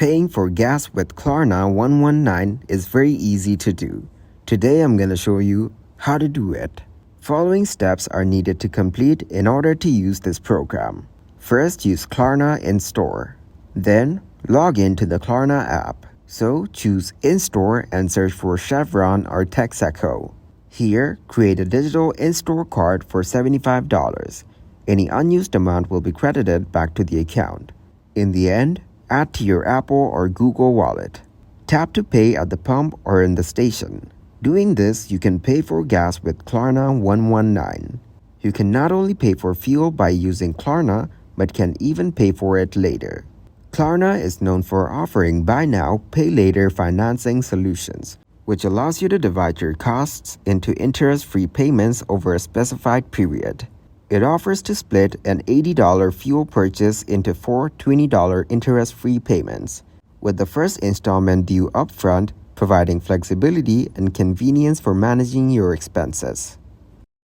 Paying for gas with Klarna 119 is very easy to do. Today I'm going to show you how to do it. Following steps are needed to complete in order to use this program. First, use Klarna in-store. Then, log in to the Klarna app. So, choose in-store and search for Chevron or Texaco. Here, create a digital in-store card for $75. Any unused amount will be credited back to the account. In the end, add to your Apple or Google Wallet. Tap to pay at the pump or in the station. Doing this, you can pay for gas with Klarna 119. You can not only pay for fuel by using Klarna, but can even pay for it later. Klarna is known for offering buy now, pay later financing solutions, which allows you to divide your costs into interest-free payments over a specified period. It offers to split an $80 fuel purchase into 4 $20 interest-free payments, with the first installment due upfront, providing flexibility and convenience for managing your expenses.